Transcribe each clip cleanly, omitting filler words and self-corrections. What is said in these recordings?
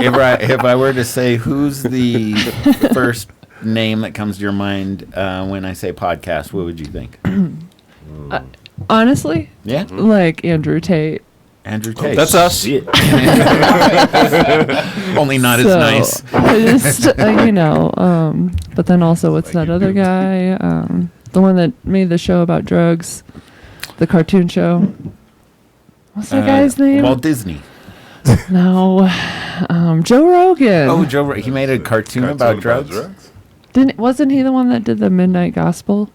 if I were to say who's the first name that comes to your mind when I say podcast, what would you think? Honestly, Yeah, like Andrew Tate. Andrew Tate. That's us. Only not as nice. Just, but then also what's that other guy? The one that made the show about drugs, the cartoon show. What's that guy's name? Walt Disney. No, Joe Rogan. Oh, Joe. He made a cartoon about drugs. Wasn't he the one that did the Midnight Gospel?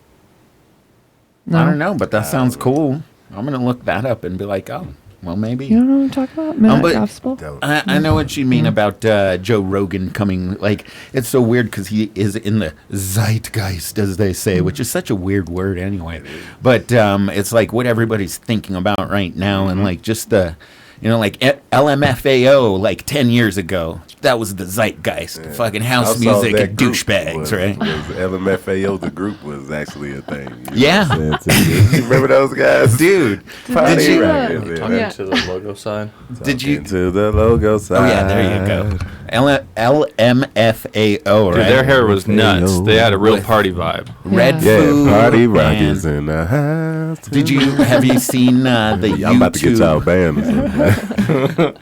No. I don't know, but that sounds cool. I'm gonna look that up and be like, oh, well, maybe. You don't know what I'm talking about? Midnight Gospel? I know what you mean about Joe Rogan coming. Like, it's so weird because he is in the zeitgeist, as they say, which is such a weird word anyway. But it's like what everybody's thinking about right now, and like just the, like LMFAO, like 10 years ago. That was the zeitgeist. Yeah. Fucking house music and douchebags, right? LMFAO, the group, was actually a thing. Yeah. You remember those guys? Dude. Did you Talking to the logo sign? Did you? To the logo sign. Oh, yeah, there you go. LMFAO, right? Dude, their hair was nuts. They had a real party vibe. Red food. Yeah, party rockets in the house. Have you seen the YouTube? I'm about to get y'all banned.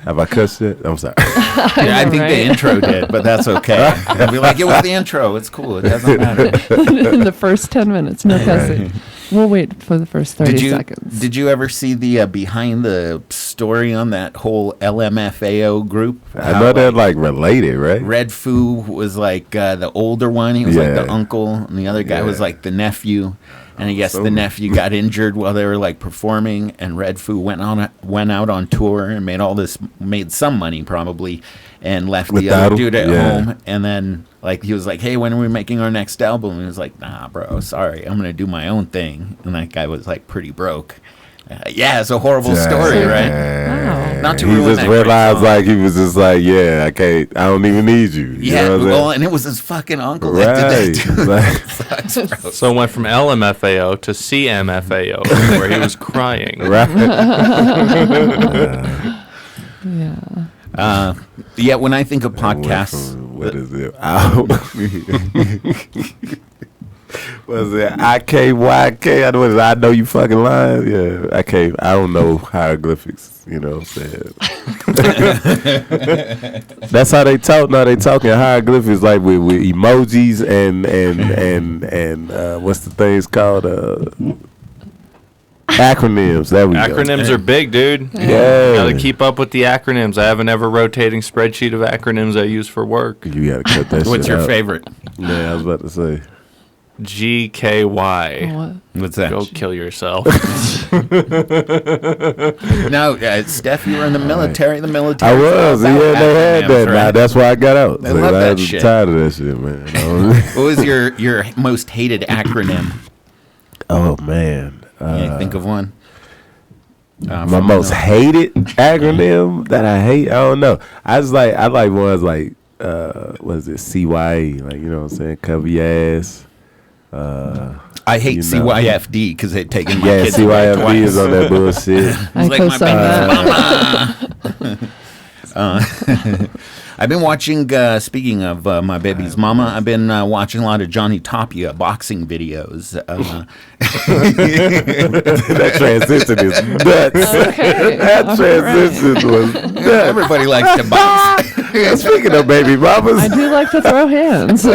Have I cussed it? I'm sorry. Yeah, I think the intro did, but that's okay. I'll be like, it was the intro. It's cool. It doesn't matter. In the first 10 minutes, no cussing. We'll wait for the first 30 seconds. Did you ever see the behind the story on that whole LMFAO group? I know they're like related, right? Red Foo was like the older one. He was like the uncle, and the other guy was like the nephew. And I guess the nephew got injured while they were like performing, and Red Foo went out on tour and made some money probably, and left the other dude at home. And then like he was like, "Hey, when are we making our next album?" And he was like, "Nah, bro, sorry, I'm gonna do my own thing." And that guy was like pretty broke. Yeah, it's a horrible story, right? Wow. Not to he ruin just that realized like he was just like, I don't even need you. And it was his fucking uncle that did that too. So it went from LMFAO to CMFAO, where he was crying. Right. When I think of podcasts, what is it? Was it IKYK? I know you fucking lying. Yeah, I don't know hieroglyphics. You know what I'm saying? That's how they talk. No, they talking hieroglyphics like with emojis and what's the things called? Acronyms. There we go. Acronyms are big, dude. Yeah. Gotta keep up with the acronyms. I have an ever-rotating spreadsheet of acronyms I use for work. You gotta cut that shit what's your out. favorite? Yeah, I was about to say. GKY. What's that? Go kill yourself. No, Steph, you were in the military. The military. I was. Yeah, they had that. Right? That's why I got out. They love that shit. I'm tired of that shit, man. What was your most hated acronym? Oh man. Think of one. My most hated acronym that I hate. I don't know. I like ones like what is it? CYA. Like, you know what I'm saying? Cover your ass. I hate CYFD because they've taken my kids CYFD away is on that bullshit. I co-sign that. I've been watching, speaking of my baby's mama, I've been watching a lot of Johnny Tapia boxing videos. That transition is nuts. Okay. That transition was nuts. Everybody likes to box. Speaking of baby mamas. I do like to throw hands.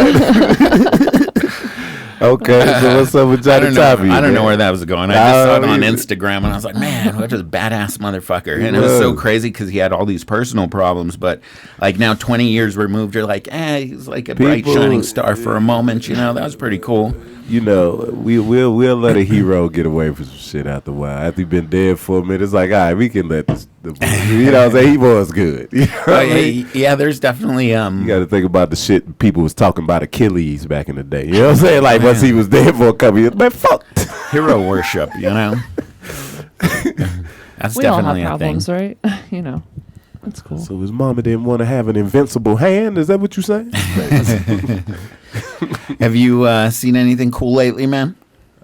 Okay, so what's up with Johnny Tapia? I don't know where that was going. I just saw it on Instagram, and I was like, man, what a badass motherfucker. And it was so crazy because he had all these personal problems, but like now 20 years removed, you're like, he's like a bright shining star for a moment. That was pretty cool. We'll let a hero get away from some shit after a while. After he's been dead for a minute, it's like, all right, we can let this. What I'm saying? He was good. You know what I mean? Yeah, there's definitely. You got to think about the shit people was talking about Achilles back in the day. You know what I'm saying? Like once he was dead for a couple years, man, fuck. Hero worship, That's We definitely all have problems, a thing. right? That's cool. So his mama didn't want to have an invincible hand? Is that what you saying? Have you seen anything cool lately, man?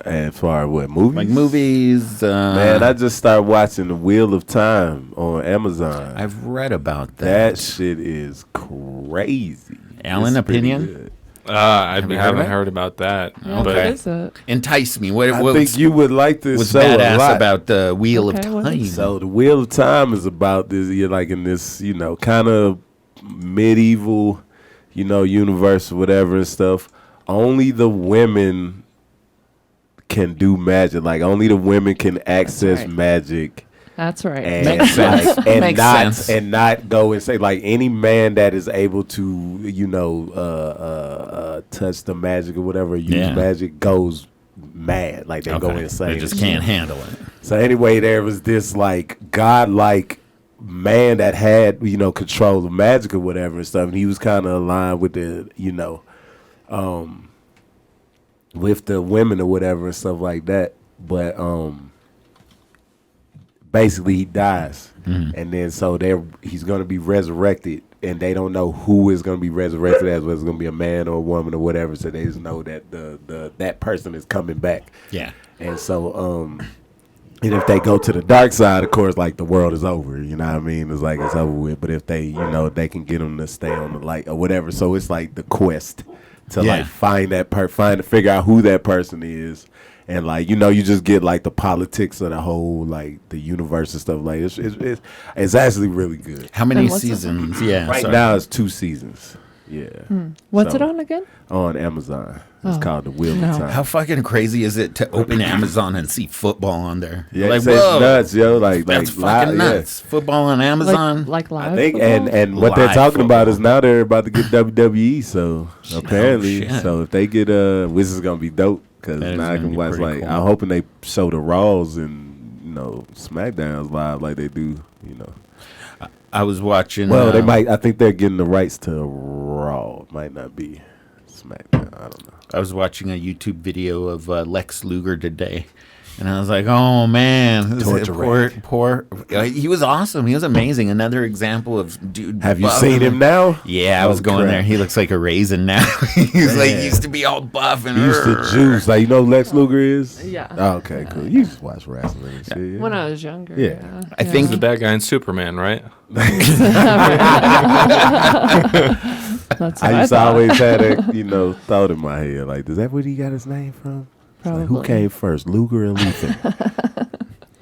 As far as what, movies? Like movies. Man, I just started watching The Wheel of Time on Amazon. I've read about That that. shit is crazy. Alan, It's pretty opinion? good. I Have you heard haven't of it? heard about that. Yeah, But what is it? Entice me. What I was, think you would like this was show a badass lot. about the Wheel Okay, of what Time? is So The Wheel of Time is about this. You're like in this, kind of medieval, universe or whatever and stuff. Only the women can do magic. Like only the women can access right. magic. That's right. And Makes sense. and Makes not sense. and not go and say like any man that is able to touch the magic or whatever, use magic, goes mad. Like they go insane. They just can't handle it. So anyway, there was this like godlike man that had control of magic or whatever and stuff, and he was kind of aligned with the with the women or whatever and stuff like that. But basically he dies, and then so he's gonna be resurrected, and they don't know who is gonna be resurrected as, whether it's gonna be a man or a woman or whatever. So they just know that that person is coming back. Yeah. And so and if they go to the dark side, of course, like the world is over. You know what I mean? It's like it's over with. But if they, they can get them to stay on the light or whatever. So it's like the quest to like find that figure out who that person is. And like, you just get like the politics of the whole, like the universe and stuff. Like it's actually really good. How many And what's it? seasons? Yeah. Right sorry. now it's 2 seasons. Yeah. What's So, it on again? On Amazon. It's Oh, called The Wheel no. of Time. How fucking crazy is it to open Amazon and see football on there? Yeah, like, it's whoa, nuts, yo. Like that's live, fucking nuts. Football on Amazon. Like live I think, football? and what they're Live talking about football. is now they're about to get WWE. So apparently, shit. so if they get which is gonna be dope because That is now I gonna can be watch. pretty Like cool. I'm hoping they show the Raws and SmackDowns live like they do. I was watching. Well, they might. I think they're getting the rights to Raw. It might not be SmackDown. I don't know. I was watching a YouTube video of Lex Luger today, and I was like, "Oh man, this is poor." He was awesome. He was amazing. Another example of dude. Have you buff. seen him now? Yeah, I was going crap. there. He looks like a raisin now. He's like used to be all buff and He used to juice. Like who Lex Luger is? Yeah. Oh, okay, cool. You just watch wrestling and shit. Yeah. When I was younger. Yeah. I think he's the bad guy in Superman, right? That's what I used to thought. always have that, thought in my head. Like, is that where he got his name from? It's like, who Probably. came first, Luger or Luther?